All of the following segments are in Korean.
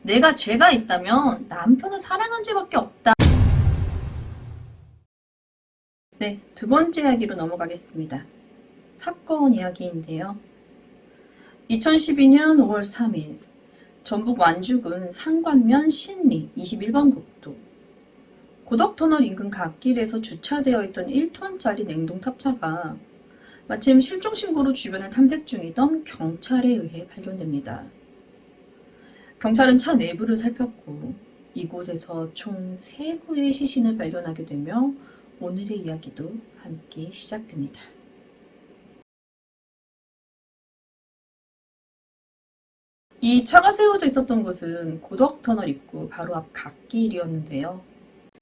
내가 죄가 있다면 남편을 사랑한 죄밖에 없다. 네, 두 번째 이야기로 넘어가겠습니다. 사건 이야기인데요. 2012년 5월 3일 전북 완주군 상관면 신리 21번 국도 고덕터널 인근 갓길에서 주차되어 있던 1톤짜리 냉동탑차가 마침 실종신고로 주변을 탐색 중이던 경찰에 의해 발견됩니다. 경찰은 차 내부를 살폈고 이곳에서 총 3구의 시신을 발견하게 되며 오늘의 이야기도 함께 시작됩니다. 이 차가 세워져 있었던 곳은 고덕터널 입구 바로 앞 갓길이었는데요.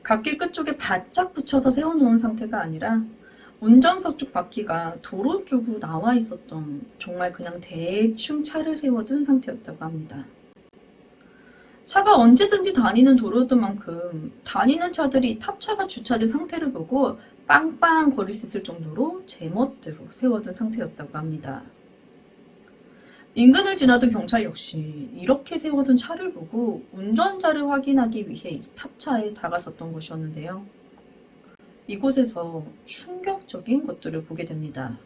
갓길 끝쪽에 바짝 붙여서 세워놓은 상태가 아니라 운전석 쪽 바퀴가 도로 쪽으로 나와 있었던 정말 그냥 대충 차를 세워둔 상태였다고 합니다. 차가 언제든지 다니는 도로였던 만큼 다니는 차들이 탑차가 주차된 상태를 보고 빵빵 거릴 수 있을 정도로 제멋대로 세워둔 상태였다고 합니다. 인근을 지나던 경찰 역시 이렇게 세워둔 차를 보고 운전자를 확인하기 위해 이 탑차에 다가섰던 것이었는데요. 이곳에서 충격적인 것들을 보게 됩니다.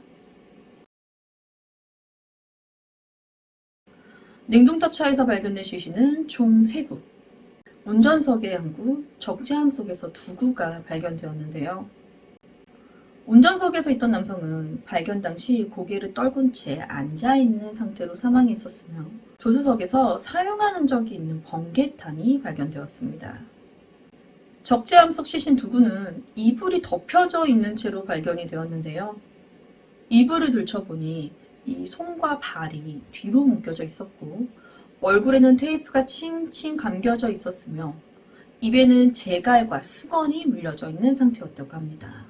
냉동탑차에서 발견된 시신은 총 3구, 운전석에 1구, 적재함 속에서 2구가 발견되었는데요. 운전석에서 있던 남성은 발견 당시 고개를 떨군 채 앉아있는 상태로 사망했었으며 조수석에서 사용한 흔적이 있는 번개탄이 발견되었습니다. 적재함 속 시신 2구는 이불이 덮여져 있는 채로 발견이 되었는데요. 이불을 들춰보니 이 손과 발이 뒤로 묶여져 있었고 얼굴에는 테이프가 칭칭 감겨져 있었으며 입에는 재갈과 수건이 물려져 있는 상태였다고 합니다.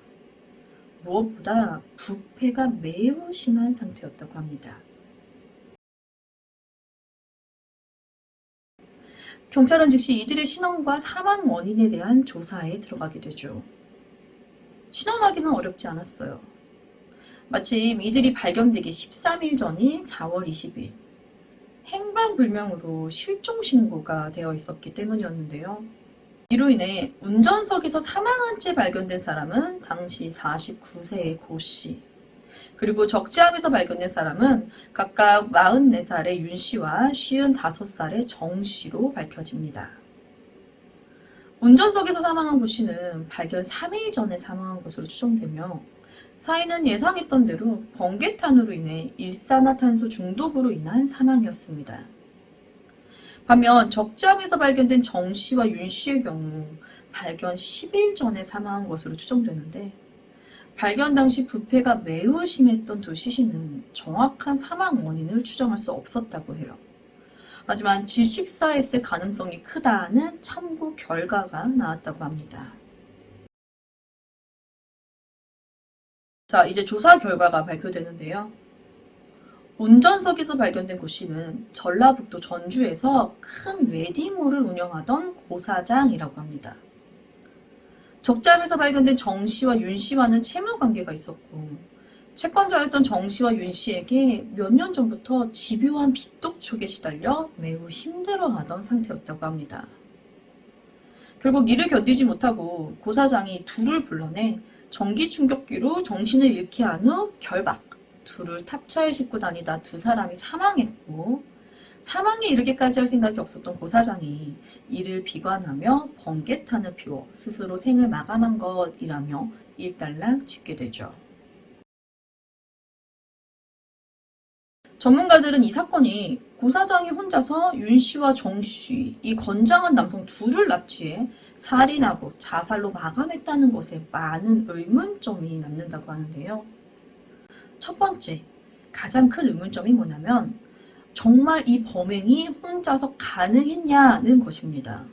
무엇보다 부패가 매우 심한 상태였다고 합니다. 경찰은 즉시 이들의 신원과 사망 원인에 대한 조사에 들어가게 되죠. 신원하기는 어렵지 않았어요. 마침 이들이 발견되기 13일 전인 4월 20일 행방불명으로 실종신고가 되어 있었기 때문이었는데요. 이로 인해 운전석에서 사망한 채 발견된 사람은 당시 49세의 고씨, 그리고 적재함에서 발견된 사람은 각각 44살의 윤씨와 55살의 정씨로 밝혀집니다. 운전석에서 사망한 고씨는 발견 3일 전에 사망한 것으로 추정되며 사인은 예상했던 대로 번개탄으로 인해 일산화탄소 중독으로 인한 사망이었습니다. 반면 적재함에서 발견된 정씨와 윤씨의 경우 발견 10일 전에 사망한 것으로 추정되는데 발견 당시 부패가 매우 심했던 두 시신은 정확한 사망 원인을 추정할 수 없었다고 해요. 하지만 질식사했을 가능성이 크다는 참고 결과가 나왔다고 합니다. 자, 이제 조사 결과가 발표되는데요. 운전석에서 발견된 고씨는 전라북도 전주에서 큰 웨딩홀을 운영하던 고사장이라고 합니다. 적재함에서 발견된 정씨와 윤씨와는 채무 관계가 있었고 채권자였던 정씨와 윤씨에게 몇 년 전부터 집요한 빚독촉에 시달려 매우 힘들어하던 상태였다고 합니다. 결국 이를 견디지 못하고 고사장이 둘을 불러내 전기 충격기로 정신을 잃게 한 후 결박, 둘을 탑차에 싣고 다니다 두 사람이 사망했고 사망에 이르기까지 할 생각이 없었던 고사장이 이를 비관하며 번개탄을 피워 스스로 생을 마감한 것이라며 일단락 짓게 되죠. 전문가들은 이 사건이 고사장이 혼자서 윤씨와 정씨, 이 건장한 남성 둘을 납치해 살인하고 자살로 마감했다는 것에 많은 의문점이 남는다고 하는데요. 첫 번째, 가장 큰 의문점이 뭐냐면 정말 이 범행이 혼자서 가능했냐는 것입니다.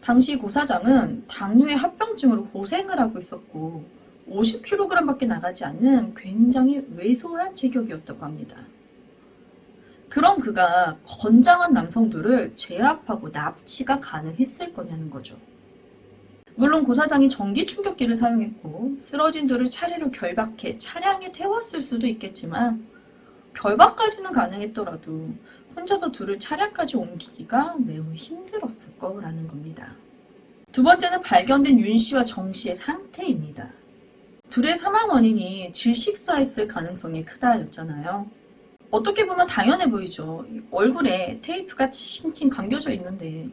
당시 고사장은 당뇨의 합병증으로 고생을 하고 있었고 50kg밖에 나가지 않는 굉장히 왜소한 체격이었다고 합니다. 그럼 그가 건장한 남성들을 제압하고 납치가 가능했을 거냐는 거죠. 물론 고사장이 전기 충격기를 사용했고 쓰러진 돌을 차례로 결박해 차량에 태웠을 수도 있겠지만 결박까지는 가능했더라도 혼자서 둘을 차량까지 옮기기가 매우 힘들었을 거라는 겁니다. 두 번째는 발견된 윤 씨와 정 씨의 상태입니다. 둘의 사망 원인이 질식사했을 가능성이 크다였잖아요. 어떻게 보면 당연해 보이죠. 얼굴에 테이프가 칭칭 감겨져 있는데,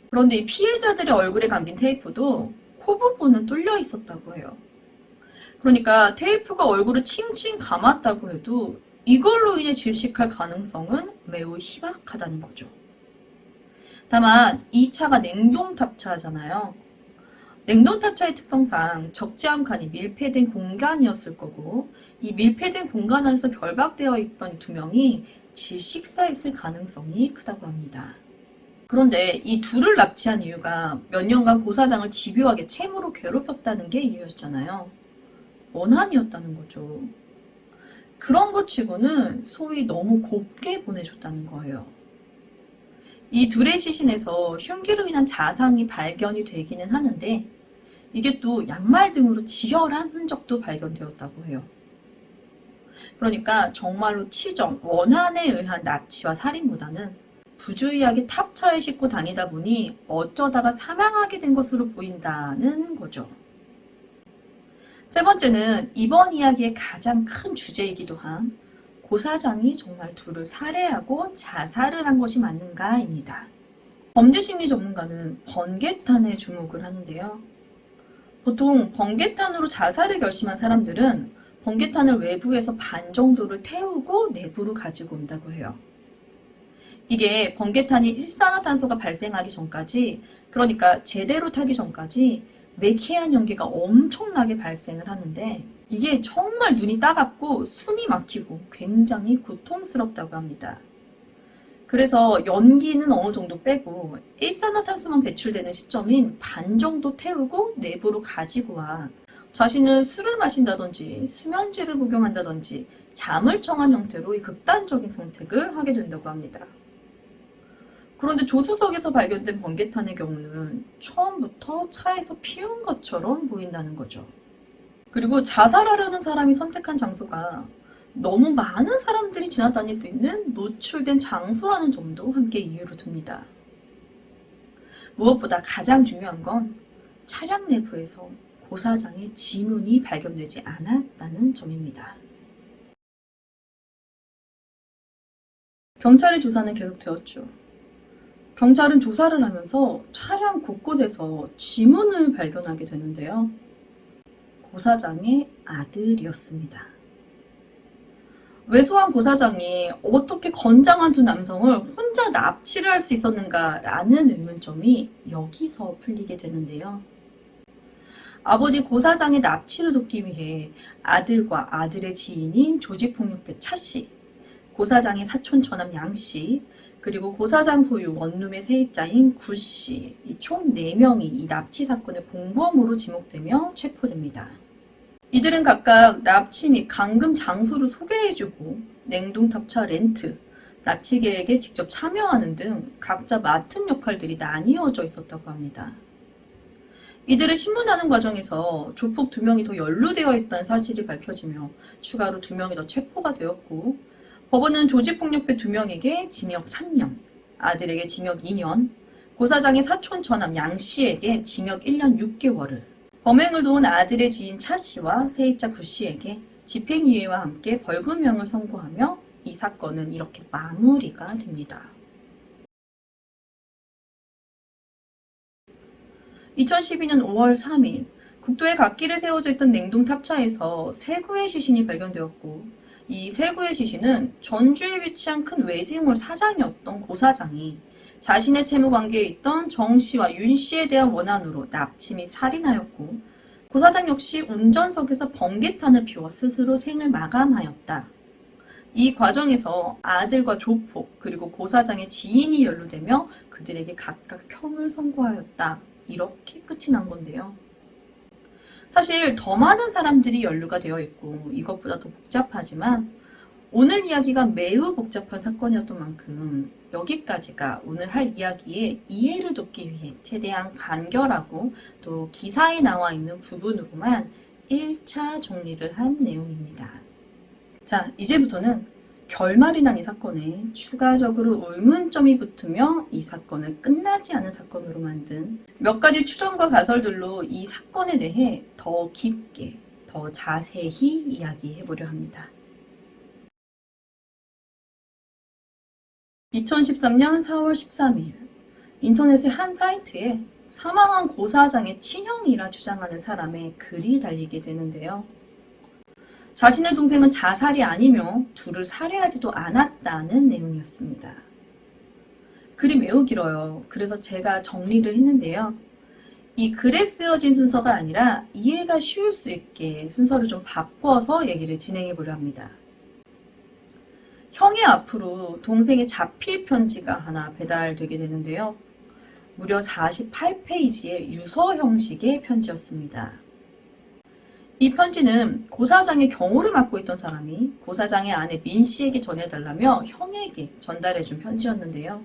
그런데 이 피해자들의 얼굴에 감긴 테이프도 코 부분은 뚫려 있었다고 해요. 그러니까 테이프가 얼굴을 칭칭 감았다고 해도 이걸로 인해 질식할 가능성은 매우 희박하다는 거죠. 다만 이 차가 냉동탑차잖아요. 냉동탑차의 특성상 적재함 칸이 밀폐된 공간이었을 거고, 이 밀폐된 공간 안에서 결박되어 있던 두 명이 질식사했을 가능성이 크다고 합니다. 그런데 이 둘을 납치한 이유가 몇 년간 고 사장을 집요하게 채무로 괴롭혔다는 게 이유였잖아요. 원한이었다는 거죠. 그런 것 치고는 소위 너무 곱게 보내줬다는 거예요. 이 둘의 시신에서 흉기로 인한 자상이 발견이 되기는 하는데, 이게 또 양말 등으로 지혈한 흔적도 발견되었다고 해요. 그러니까 정말로 치정, 원한에 의한 납치와 살인보다는 부주의하게 탑차에 싣고 다니다 보니 어쩌다가 사망하게 된 것으로 보인다는 거죠. 세 번째는 이번 이야기의 가장 큰 주제이기도 한 고 사장이 정말 둘을 살해하고 자살을 한 것이 맞는가입니다. 범죄심리 전문가는 번개탄에 주목을 하는데요. 보통 번개탄으로 자살을 결심한 사람들은 번개탄을 외부에서 반 정도를 태우고 내부로 가지고 온다고 해요. 이게 번개탄이 일산화탄소가 발생하기 전까지, 그러니까 제대로 타기 전까지 매캐한 연기가 엄청나게 발생을 하는데, 이게 정말 눈이 따갑고 숨이 막히고 굉장히 고통스럽다고 합니다. 그래서 연기는 어느 정도 빼고 일산화탄소만 배출되는 시점인 반 정도 태우고 내부로 가지고 와 자신은 술을 마신다든지 수면제를 복용한다든지 잠을 청한 형태로 이 극단적인 선택을 하게 된다고 합니다. 그런데 조수석에서 발견된 번개탄의 경우는 처음부터 차에서 피운 것처럼 보인다는 거죠. 그리고 자살하려는 사람이 선택한 장소가 너무 많은 사람들이 지나다닐 수 있는 노출된 장소라는 점도 함께 이유로 듭니다. 무엇보다 가장 중요한 건 차량 내부에서 고 사장의 지문이 발견되지 않았다는 점입니다. 경찰의 조사는 계속되었죠. 경찰은 조사를 하면서 차량 곳곳에서 지문을 발견하게 되는데요. 고 사장의 아들이었습니다. 왜소한 고 사장이 어떻게 건장한 두 남성을 혼자 납치를 할 수 있었는가라는 의문점이 여기서 풀리게 되는데요. 아버지 고 사장의 납치를 돕기 위해 아들과 아들의 지인인 조직폭력배 차씨, 고 사장의 사촌 처남 양씨, 그리고 고 사장 소유 원룸의 세입자인 구씨, 이 총 4명이 이 납치 사건의 공범으로 지목되며 체포됩니다. 이들은 각각 납치 및 감금 장소를 소개해주고 냉동탑차 렌트, 납치 계획에 직접 참여하는 등 각자 맡은 역할들이 나뉘어져 있었다고 합니다. 이들을 신문하는 과정에서 조폭 2명이 더 연루되어 있다는 사실이 밝혀지며 추가로 2명이 더 체포가 되었고, 법원은 조직폭력배 2명에게 징역 3년, 아들에게 징역 2년, 고 사장의 사촌 처남 양 씨에게 징역 1년 6개월을, 범행을 도운 아들의 지인 차 씨와 세입자 구 씨에게 집행유예와 함께 벌금형을 선고하며 이 사건은 이렇게 마무리가 됩니다. 2012년 5월 3일 국도에 갓길에 세워져 있던 냉동탑차에서 세 구의 시신이 발견되었고, 이 세 구의 시신은 전주에 위치한 큰 웨딩홀 사장이었던 고 사장이 자신의 채무관계에 있던 정 씨와 윤 씨에 대한 원한으로 납치 및 살인하였고, 고 사장 역시 운전석에서 번개탄을 피워 스스로 생을 마감하였다. 이 과정에서 아들과 조폭 그리고 고 사장의 지인이 연루되며 그들에게 각각 형을 선고하였다. 이렇게 끝이 난 건데요. 사실 더 많은 사람들이 연루가 되어 있고 이것보다 더 복잡하지만 오늘 이야기가 매우 복잡한 사건이었던 만큼 여기까지가 오늘 할 이야기의 이해를 돕기 위해 최대한 간결하고 또 기사에 나와 있는 부분으로만 1차 정리를 한 내용입니다. 자, 이제부터는 결말이 난 이 사건에 추가적으로 의문점이 붙으며 이 사건을 끝나지 않은 사건으로 만든 몇 가지 추정과 가설들로 이 사건에 대해 더 깊게, 더 자세히 이야기해보려 합니다. 2013년 4월 13일 인터넷의 한 사이트에 사망한 고사장의 친형이라 주장하는 사람의 글이 달리게 되는데요. 자신의 동생은 자살이 아니며 둘을 살해하지도 않았다는 내용이었습니다. 글이 매우 길어요. 그래서 제가 정리를 했는데요. 이 글에 쓰여진 순서가 아니라 이해가 쉬울 수 있게 순서를 좀 바꿔서 얘기를 진행해 보려 합니다. 형의 앞으로 동생의 자필 편지가 하나 배달되게 되는데요. 무려 48페이지의 유서 형식의 편지였습니다. 이 편지는 고사장의 경호를 맡고 있던 사람이 고사장의 아내 민 씨에게 전해달라며 형에게 전달해준 편지였는데요.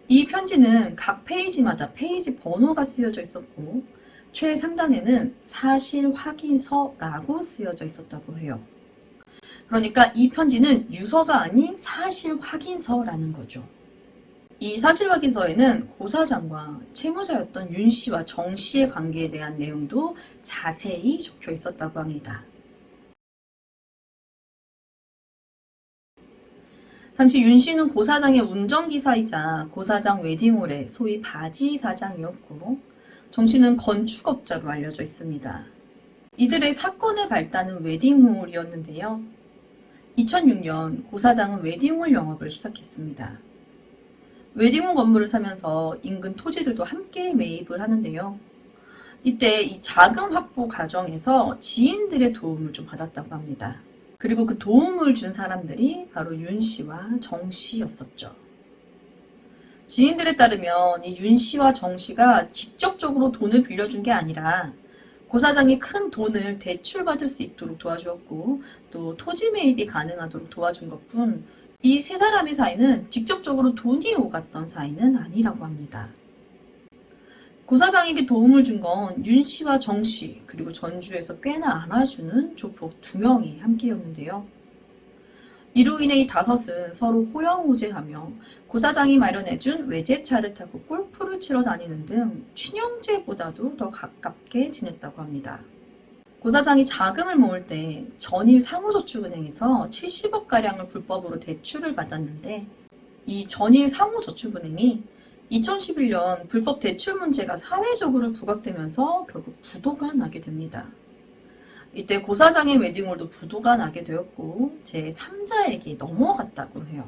이 편지는 각 페이지마다 페이지 번호가 쓰여져 있었고 최상단에는 사실 확인서라고 쓰여져 있었다고 해요. 그러니까 이 편지는 유서가 아닌 사실 확인서라는 거죠. 이 사실 확인서에는 고사장과 채무자였던 윤 씨와 정 씨의 관계에 대한 내용도 자세히 적혀 있었다고 합니다. 당시 윤 씨는 고사장의 운전기사이자 고사장 웨딩홀의 소위 바지 사장이었고 정 씨는 건축업자로 알려져 있습니다. 이들의 사건의 발단은 웨딩홀이었는데요. 2006년 고사장은 웨딩홀 영업을 시작했습니다. 웨딩홀 건물을 사면서 인근 토지들도 함께 매입을 하는데요. 이때 이 자금 확보 과정에서 지인들의 도움을 좀 받았다고 합니다. 그리고 그 도움을 준 사람들이 바로 윤 씨와 정 씨였었죠. 지인들에 따르면 이 윤 씨와 정 씨가 직접적으로 돈을 빌려준 게 아니라 고 사장이 큰 돈을 대출받을 수 있도록 도와주었고 또 토지 매입이 가능하도록 도와준 것뿐 이 세 사람의 사이는 직접적으로 돈이 오갔던 사이는 아니라고 합니다. 고 사장에게 도움을 준 건 윤 씨와 정 씨, 그리고 전주에서 꽤나 알아주는 조폭 2명이 함께였는데요. 이로 인해 이 다섯은 서로 호영호재하며 고 사장이 마련해준 외제차를 타고 골프를 치러 다니는 등 친형제보다도 더 가깝게 지냈다고 합니다. 고 사장이 자금을 모을 때 전일 상호저축은행에서 70억가량을 불법으로 대출을 받았는데 이 전일 상호저축은행이 2011년 불법 대출 문제가 사회적으로 부각되면서 결국 부도가 나게 됩니다. 이때 고 사장의 웨딩홀도 부도가 나게 되었고 제3자에게 넘어갔다고 해요.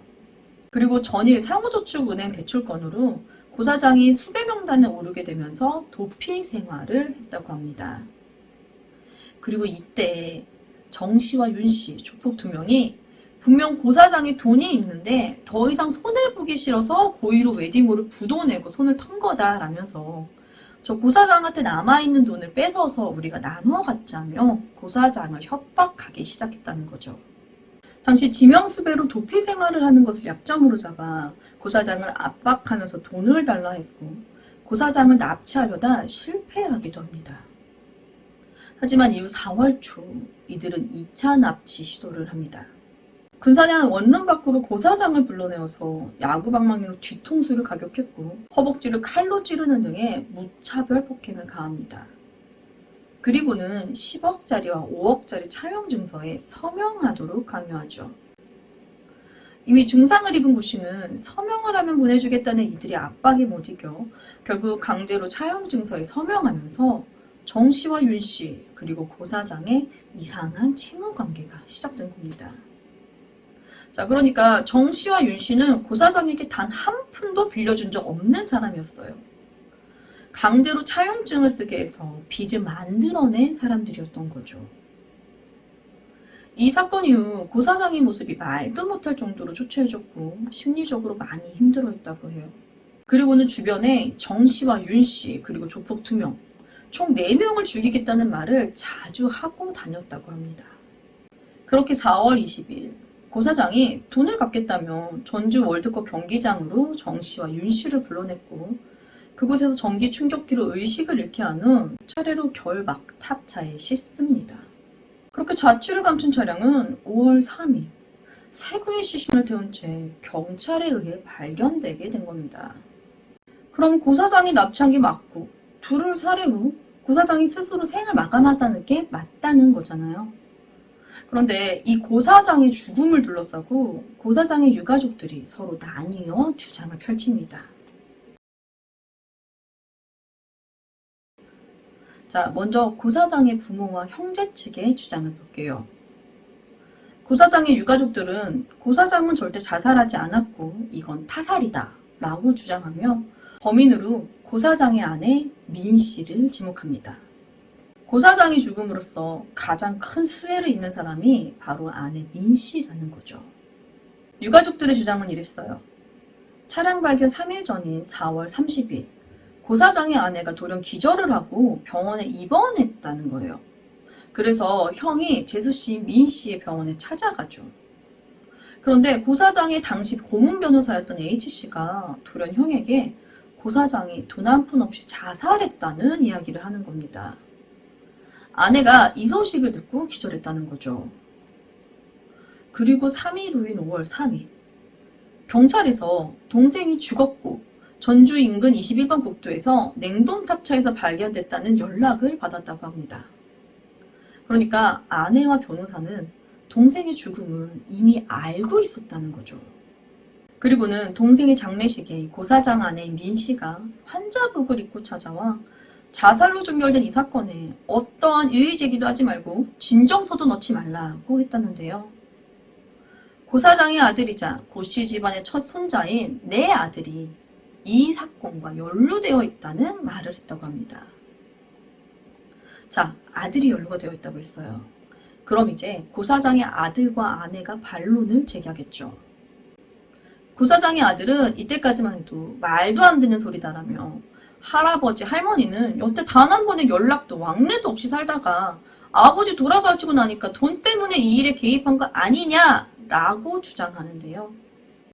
그리고 전일 상호저축은행 대출건으로 고 사장이 수배 명단에 오르게 되면서 도피 생활을 했다고 합니다. 그리고 이때 정 씨와 윤 씨, 조폭 2명이 분명 고 사장이 돈이 있는데 더 이상 손해보기 싫어서 고의로 웨딩홀을 부도내고 손을 턴 거다라면서 저 고 사장한테 남아있는 돈을 뺏어서 우리가 나눠 갖자며 고 사장을 협박하기 시작했다는 거죠. 당시 지명수배로 도피 생활을 하는 것을 약점으로 잡아 고 사장을 압박하면서 돈을 달라 했고 고 사장을 납치하려다 실패하기도 합니다. 하지만 이후 4월 초 이들은 2차 납치 시도를 합니다. 군사량은 원룸 밖으로 고 사장을 불러내어서 야구방망이로 뒤통수를 가격했고 허벅지를 칼로 찌르는 등의 무차별 폭행을 가합니다. 그리고는 10억짜리와 5억짜리 차용 증서에 서명하도록 강요하죠. 이미 중상을 입은 고 씨는 서명을 하면 보내주겠다는 이들의 압박에 못 이겨 결국 강제로 차용 증서에 서명하면서 정 씨와 윤 씨 그리고 고 사장의 이상한 채무 관계가 시작된 겁니다. 자, 그러니까 정 씨와 윤 씨는 고 사장에게 단 한 푼도 빌려준 적 없는 사람이었어요. 강제로 차용증을 쓰게 해서 빚을 만들어낸 사람들이었던 거죠. 이 사건 이후 고 사장의 모습이 말도 못할 정도로 초췌해졌고 심리적으로 많이 힘들어했다고 해요. 그리고는 주변에 정 씨와 윤 씨 그리고 조폭 2명 총 4명을 죽이겠다는 말을 자주 하고 다녔다고 합니다. 그렇게 4월 20일 고 사장이 돈을 갚겠다며 전주 월드컵 경기장으로 정 씨와 윤 씨를 불러냈고 그곳에서 전기 충격기로 의식을 잃게 한 후 차례로 결박 탑차에 싣습니다. 그렇게 자취를 감춘 차량은 5월 3일 세구의 시신을 태운 채 경찰에 의해 발견되게 된 겁니다. 그럼 고 사장이 납치한 게 맞고 둘을 살해 후 고 사장이 스스로 생을 마감하다는 게 맞다는 거잖아요. 그런데 이 고 사장의 죽음을 둘러싸고 고 사장의 유가족들이 서로 나뉘어 주장을 펼칩니다. 자, 먼저 고 사장의 부모와 형제 측의 주장을 볼게요. 고 사장의 유가족들은 고 사장은 절대 자살하지 않았고 이건 타살이다 라고 주장하며 범인으로 고 사장의 아내 민 씨를 지목합니다. 고 사장이 죽음으로써 가장 큰 수혜를 입는 사람이 바로 아내 민 씨라는 거죠. 유가족들의 주장은 이랬어요. 차량 발견 3일 전인 4월 30일 고 사장의 아내가 돌연 기절을 하고 병원에 입원했다는 거예요. 그래서 형이 재수 씨, 민 씨의 병원에 찾아가죠. 그런데 고 사장의 당시 고문 변호사였던 H 씨가 돌연 형에게 고 사장이 돈 한 푼 없이 자살했다는 이야기를 하는 겁니다. 아내가 이 소식을 듣고 기절했다는 거죠. 그리고 3일 후인 5월 3일 경찰에서 동생이 죽었고 전주 인근 21번 국도에서 냉동탑차에서 발견됐다는 연락을 받았다고 합니다. 그러니까 아내와 변호사는 동생의 죽음을 이미 알고 있었다는 거죠. 그리고는 동생의 장례식에 고 사장 아내인 민 씨가 환자복을 입고 찾아와 자살로 종결된 이 사건에 어떠한 이의 제기도 하지 말고 진정서도 넣지 말라고 했다는데요. 고 사장의 아들이자 고 씨 집안의 첫 손자인 내 아들이 이 사건과 연루되어 있다는 말을 했다고 합니다. 자, 아들이 연루가 되어 있다고 했어요. 그럼 이제 고 사장의 아들과 아내가 반론을 제기하겠죠. 고 사장의 아들은 이때까지만 해도 말도 안 되는 소리다라며 할아버지, 할머니는 여태 단 한 번의 연락도 왕래도 없이 살다가 아버지 돌아가시고 나니까 돈 때문에 이 일에 개입한 거 아니냐라고 주장하는데요.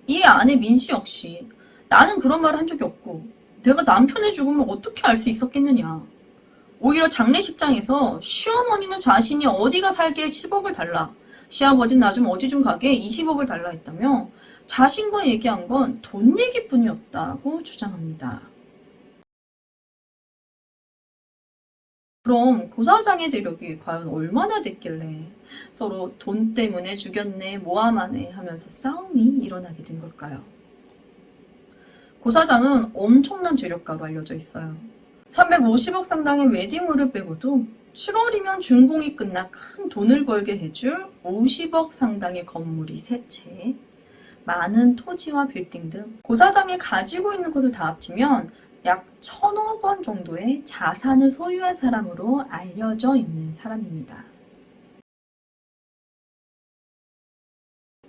이 아내 민 씨 역시 나는 그런 말을 한 적이 없고 내가 남편의 죽음을 어떻게 알 수 있었겠느냐. 오히려 장례식장에서 시어머니는 자신이 어디가 살게 10억을 달라. 시아버지는 나 좀 어디 좀 가게 20억을 달라 했다며 자신과 얘기한 건 돈 얘기뿐이었다고 주장합니다. 그럼 고 사장의 재력이 과연 얼마나 됐길래 서로 돈 때문에 죽였네, 모함하네 하면서 싸움이 일어나게 된 걸까요? 고 사장은 엄청난 재력가로 알려져 있어요. 350억 상당의 웨딩홀을 빼고도 7월이면 준공이 끝나 큰 돈을 벌게 해줄 50억 상당의 건물이 3채, 많은 토지와 빌딩 등 고 사장이 가지고 있는 것을 다 합치면 약 1,000억 원 정도의 자산을 소유한 사람으로 알려져 있는 사람입니다.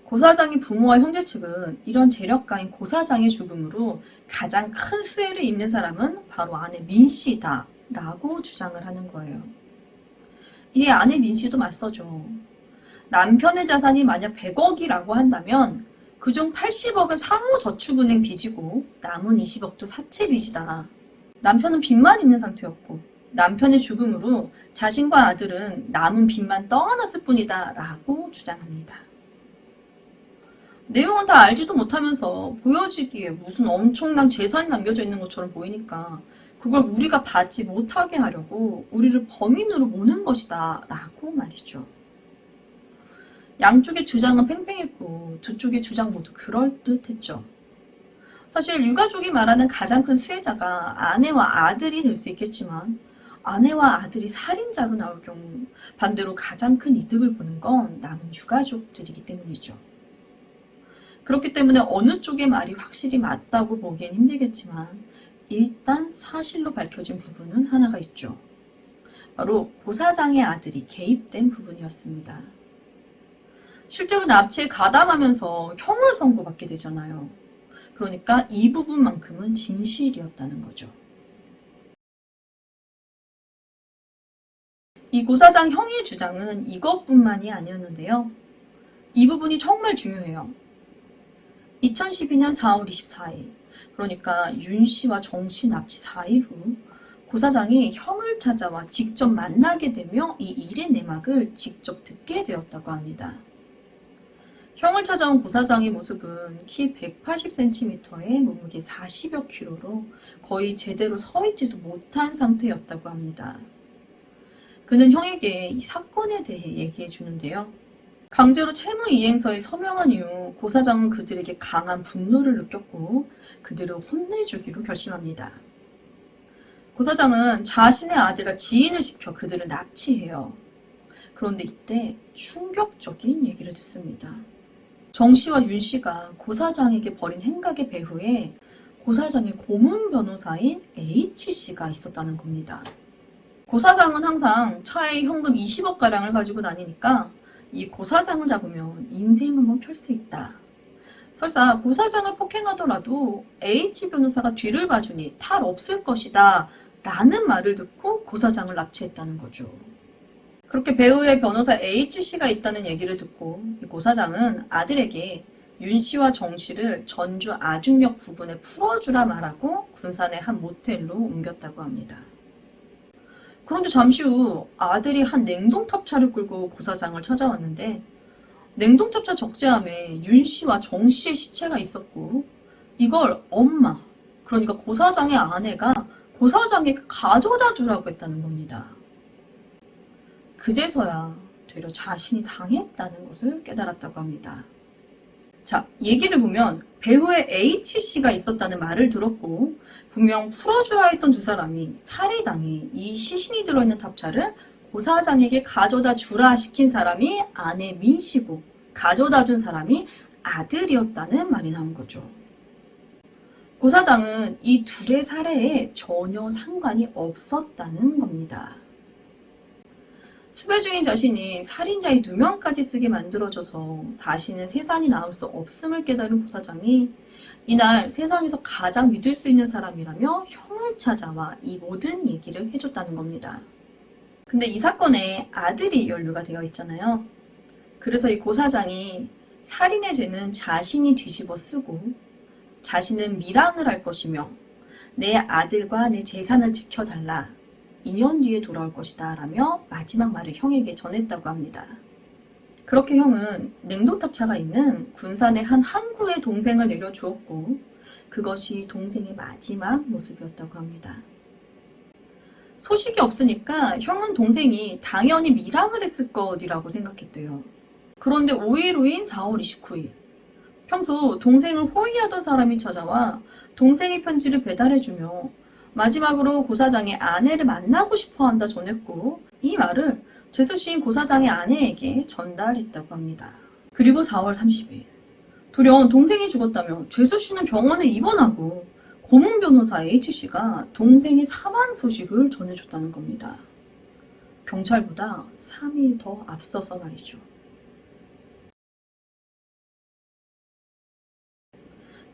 고 사장의 부모와 형제 측은 이런 재력가인 고 사장의 죽음으로 가장 큰 수혜를 입는 사람은 바로 아내 민 씨다 라고 주장을 하는 거예요. 이에 아내 민 씨도 맞서죠. 남편의 자산이 만약 100억이라고 한다면 그중 80억은 상호저축은행 빚이고 남은 20억도 사채 빚이다. 남편은 빚만 있는 상태였고 남편의 죽음으로 자신과 아들은 남은 빚만 떠안았을 뿐이다 라고 주장합니다. 내용은 다 알지도 못하면서 보여지기에 무슨 엄청난 재산이 남겨져 있는 것처럼 보이니까 그걸 우리가 받지 못하게 하려고 우리를 범인으로 모는 것이다 라고 말이죠. 양쪽의 주장은 팽팽했고 두 쪽의 주장 모두 그럴듯했죠. 사실 유가족이 말하는 가장 큰 수혜자가 아내와 아들이 될 수 있겠지만 아내와 아들이 살인자로 나올 경우 반대로 가장 큰 이득을 보는 건 남은 유가족들이기 때문이죠. 그렇기 때문에 어느 쪽의 말이 확실히 맞다고 보기엔 힘들겠지만 일단 사실로 밝혀진 부분은 하나가 있죠. 바로 고 사장의 아들이 개입된 부분이었습니다. 실제로 납치에 가담하면서 형을 선고받게 되잖아요. 그러니까 이 부분만큼은 진실이었다는 거죠. 이 고 사장 형의 주장은 이것뿐만이 아니었는데요. 이 부분이 정말 중요해요. 2012년 4월 24일, 그러니까 윤 씨와 정 씨 납치 4일 후 고 사장이 형을 찾아와 직접 만나게 되며 이 일의 내막을 직접 듣게 되었다고 합니다. 형을 찾아온 고사장의 모습은 키 180cm에 몸무게 40여 kg로 거의 제대로 서 있지도 못한 상태였다고 합니다. 그는 형에게 이 사건에 대해 얘기해 주는데요. 강제로 채무 이행서에 서명한 이후 고사장은 그들에게 강한 분노를 느꼈고 그들을 혼내주기로 결심합니다. 고사장은 자신의 아들과 지인을 시켜 그들을 납치해요. 그런데 이때 충격적인 얘기를 듣습니다. 정 씨와 윤 씨가 고사장에게 벌인 행각의 배후에 고사장의 고문 변호사인 H 씨가 있었다는 겁니다. 고사장은 항상 차에 현금 20억가량을 가지고 다니니까 이 고사장을 잡으면 인생 한번 펼 수 있다. 설사 고사장을 폭행하더라도 H 변호사가 뒤를 봐주니 탈 없을 것이다 라는 말을 듣고 고사장을 납치했다는 거죠. 그렇게 배우의 변호사 H씨가 있다는 얘기를 듣고 고사장은 아들에게 윤 씨와 정 씨를 전주 아중역 부근에 풀어주라 말하고 군산의 한 모텔로 옮겼다고 합니다. 그런데 잠시 후 아들이 한 냉동탑차를 끌고 고사장을 찾아왔는데 냉동탑차 적재함에 윤 씨와 정 씨의 시체가 있었고 이걸 엄마, 그러니까 고사장의 아내가 고사장에게 가져다 주라고 했다는 겁니다. 그제서야 되려 자신이 당했다는 것을 깨달았다고 합니다. 자, 얘기를 보면 배후에 H씨가 있었다는 말을 들었고 분명 풀어줘야 했던 두 사람이 살해당해 이 시신이 들어있는 탑차를 고사장에게 가져다 주라 시킨 사람이 아내 민씨고 가져다 준 사람이 아들이었다는 말이 나온 거죠. 고사장은 이 둘의 살해에 전혀 상관이 없었다는 겁니다. 수배 중인 자신이 살인자의 누명까지 쓰게 만들어져서 자신은 세상이 나올 수 없음을 깨달은 고사장이 이날 세상에서 가장 믿을 수 있는 사람이라며 형을 찾아와 이 모든 얘기를 해줬다는 겁니다. 근데 이 사건에 아들이 연루가 되어 있잖아요. 그래서 이 고사장이 살인의 죄는 자신이 뒤집어 쓰고 자신은 밀항을 할 것이며 내 아들과 내 재산을 지켜달라. 2년 뒤에 돌아올 것이다 라며 마지막 말을 형에게 전했다고 합니다. 그렇게 형은 냉동탑차가 있는 군산의 한 항구에 동생을 내려주었고 그것이 동생의 마지막 모습이었다고 합니다. 소식이 없으니까 형은 동생이 당연히 밀항을 했을 것이라고 생각했대요. 그런데 5일 후인 4월 29일 평소 동생을 호위하던 사람이 찾아와 동생의 편지를 배달해주며 마지막으로 고사장의 아내를 만나고 싶어한다 전했고 이 말을 죄수씨인 고사장의 아내에게 전달했다고 합니다. 그리고 4월 30일 돌연 동생이 죽었다며 죄수씨는 병원에 입원하고 고문 변호사 H씨가 동생의 사망 소식을 전해줬다는 겁니다. 경찰보다 3일 더 앞서서 말이죠.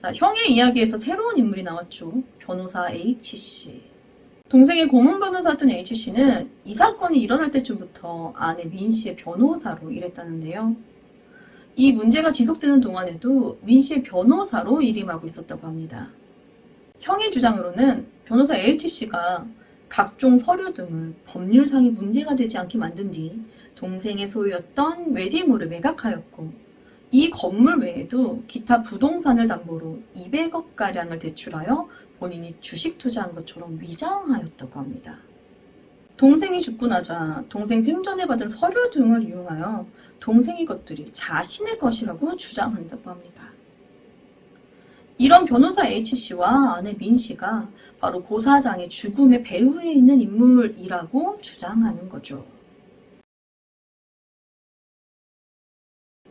자, 형의 이야기에서 새로운 인물이 나왔죠. 변호사 H씨. 동생의 고문 변호사였던 H씨는 이 사건이 일어날 때쯤부터 아내 민씨의 변호사로 일했다는데요. 이 문제가 지속되는 동안에도 민씨의 변호사로 일임하고 있었다고 합니다. 형의 주장으로는 변호사 H씨가 각종 서류 등을 법률상의 문제가 되지 않게 만든 뒤 동생의 소유였던 웨딩홀을 매각하였고 이 건물 외에도 기타 부동산을 담보로 200억가량을 대출하여 본인이 주식 투자한 것처럼 위장하였다고 합니다. 동생이 죽고 나자 동생 생전에 받은 서류 등을 이용하여 동생의 것들이 자신의 것이라고 주장한다고 합니다. 이런 변호사 H씨와 아내 민씨가 바로 고사장의 죽음의 배후에 있는 인물이라고 주장하는 거죠.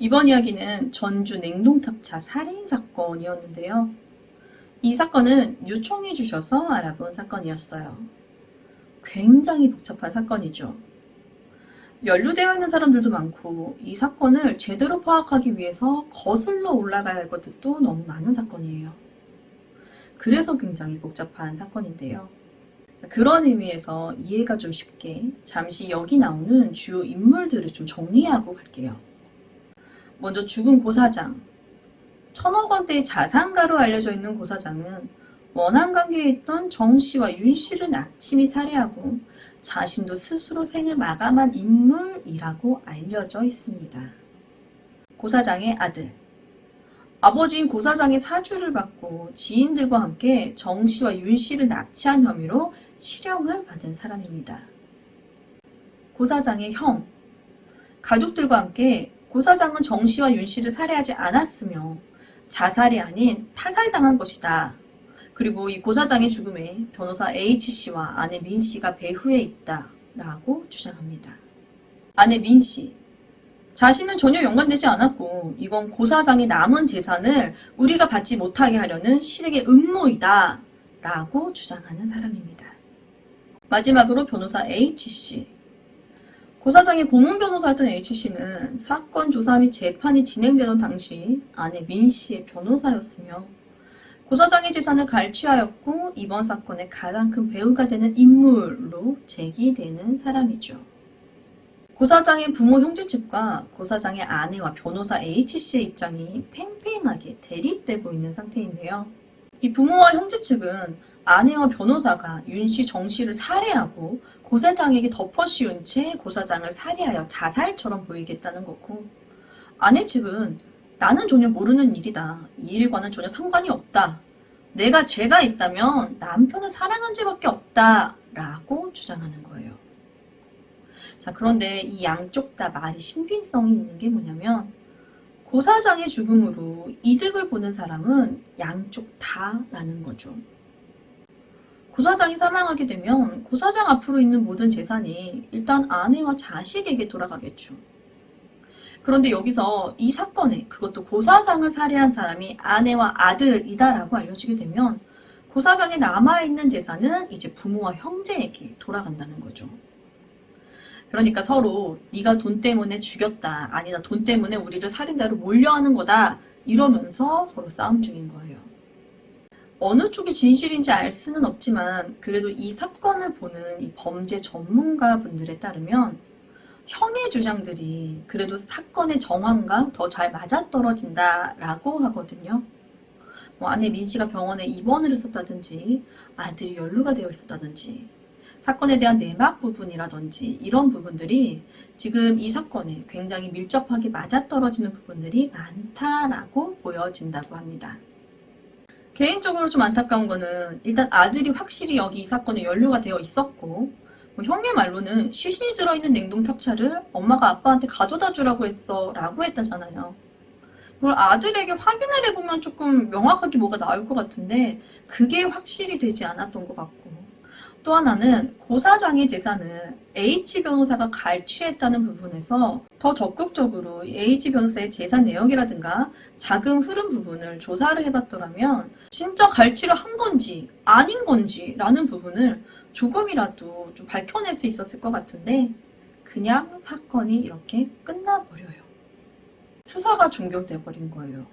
이번 이야기는 전주 냉동탑차 살인사건이었는데요. 이 사건은 요청해 주셔서 알아본 사건이었어요. 굉장히 복잡한 사건이죠. 연루되어 있는 사람들도 많고 이 사건을 제대로 파악하기 위해서 거슬러 올라가야 할 것들도 너무 많은 사건이에요. 그래서 굉장히 복잡한 사건인데요. 그런 의미에서 이해가 좀 쉽게 잠시 여기 나오는 주요 인물들을 좀 정리하고 갈게요. 먼저 죽은 고사장. 1,000억 원대의 자산가로 알려져 있는 고사장은 원한 관계에 있던 정 씨와 윤 씨를 납치 및 살해하고 자신도 스스로 생을 마감한 인물이라고 알려져 있습니다. 고사장의 아들. 아버지인 고사장의 사주를 받고 지인들과 함께 정씨와 윤씨를 납치한 혐의로 실형을 받은 사람입니다. 고사장의 형. 가족들과 함께 고사장은 정씨와 윤씨를 살해하지 않았으며 자살이 아닌 타살당한 것이다. 그리고 이 고사장의 죽음에 변호사 H씨와 아내 민씨가 배후에 있다라고 주장합니다. 아내 민씨. 자신은 전혀 연관되지 않았고 이건 고사장의 남은 재산을 우리가 받지 못하게 하려는 신에게 음모이다 라고 주장하는 사람입니다. 마지막으로 변호사 H씨. 고사장의 고문 변호사였던 H씨는 사건 조사 및 재판이 진행되던 당시 아내 민씨의 변호사였으며 고사장의 재산을 갈취하였고 이번 사건의 가장 큰 배후가 되는 인물로 제기되는 사람이죠. 고사장의 부모 형제 측과 고사장의 아내와 변호사 H씨의 입장이 팽팽하게 대립되고 있는 상태인데요. 이 부모와 형제 측은 아내와 변호사가 윤씨, 정씨를 살해하고 고사장에게 덮어씌운 채 고사장을 살해하여 자살처럼 보이겠다는 거고, 아내 측은 나는 전혀 모르는 일이다. 이 일과는 전혀 상관이 없다. 내가 죄가 있다면 남편을 사랑한 죄밖에 없다. 라고 주장하는 거예요. 자, 그런데 이 양쪽 다 말이 신빙성이 있는 게 뭐냐면 고사장의 죽음으로 이득을 보는 사람은 양쪽 다라는 거죠. 고사장이 사망하게 되면 고사장 앞으로 있는 모든 재산이 일단 아내와 자식에게 돌아가겠죠. 그런데 여기서 이 사건에 그것도 고사장을 살해한 사람이 아내와 아들이다라고 알려지게 되면 고사장에 남아있는 재산은 이제 부모와 형제에게 돌아간다는 거죠. 그러니까 서로 네가 돈 때문에 죽였다, 아니다 돈 때문에 우리를 살인자로 몰려하는 거다 이러면서 서로 싸움 중인 거예요. 어느 쪽이 진실인지 알 수는 없지만 그래도 이 사건을 보는 이 범죄 전문가 분들에 따르면 형의 주장들이 그래도 사건의 정황과 더 잘 맞아떨어진다라고 하거든요. 아내 민씨가 병원에 입원을 했었다든지 아들이 연루가 되어 있었다든지 사건에 대한 내막 부분이라든지 이런 부분들이 지금 이 사건에 굉장히 밀접하게 맞아떨어지는 부분들이 많다라고 보여진다고 합니다. 개인적으로 좀 안타까운 거는 일단 아들이 확실히 여기 이 사건에 연루가 되어 있었고 형의 말로는 시신이 들어있는 냉동탑차를 엄마가 아빠한테 가져다 주라고 했어 라고 했다잖아요. 그걸 아들에게 확인을 해보면 조금 명확하게 뭐가 나올 것 같은데 그게 확실히 되지 않았던 것 같고, 또 하나는 고사장의 재산을 H 변호사가 갈취했다는 부분에서 더 적극적으로 H 변호사의 재산 내역이라든가 자금 흐름 부분을 조사를 해봤더라면 진짜 갈취를 한 건지 아닌 건지 라는 부분을 조금이라도 좀 밝혀낼 수 있었을 것 같은데 그냥 사건이 이렇게 끝나버려요. 수사가 종결돼버린 거예요.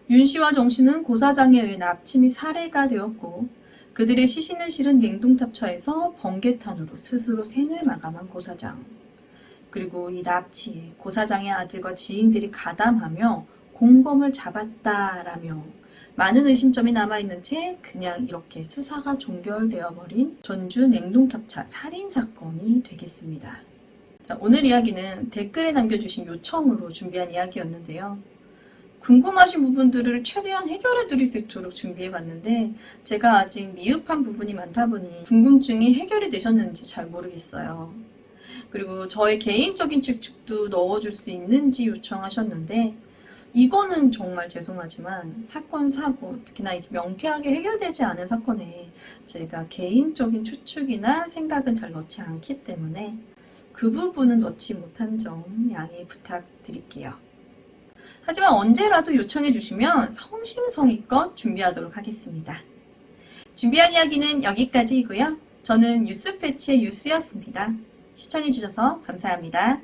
윤씨와 정씨는 고사장에 의해 납치 및 살해가 되었고 그들의 시신을 실은 냉동탑차에서 번개탄으로 스스로 생을 마감한 고사장. 그리고 이 납치에 고사장의 아들과 지인들이 가담하며 공범을 잡았다라며 많은 의심점이 남아있는 채 그냥 이렇게 수사가 종결되어버린 전주 냉동탑차 살인사건이 되겠습니다. 자, 오늘 이야기는 댓글에 남겨주신 요청으로 준비한 이야기였는데요. 궁금하신 부분들을 최대한 해결해 드릴 수 있도록 준비해봤는데 제가 아직 미흡한 부분이 많다 보니 궁금증이 해결이 되셨는지 잘 모르겠어요. 그리고 저의 개인적인 추측도 넣어줄 수 있는지 요청하셨는데 이거는 정말 죄송하지만 사건, 사고, 특히나 이렇게 명쾌하게 해결되지 않은 사건에 제가 개인적인 추측이나 생각은 잘 넣지 않기 때문에 그 부분은 넣지 못한 점 양해 부탁드릴게요. 하지만 언제라도 요청해 주시면 성심성의껏 준비하도록 하겠습니다. 준비한 이야기는 여기까지이고요. 저는 뉴스패치의 뉴스였습니다. 시청해 주셔서 감사합니다.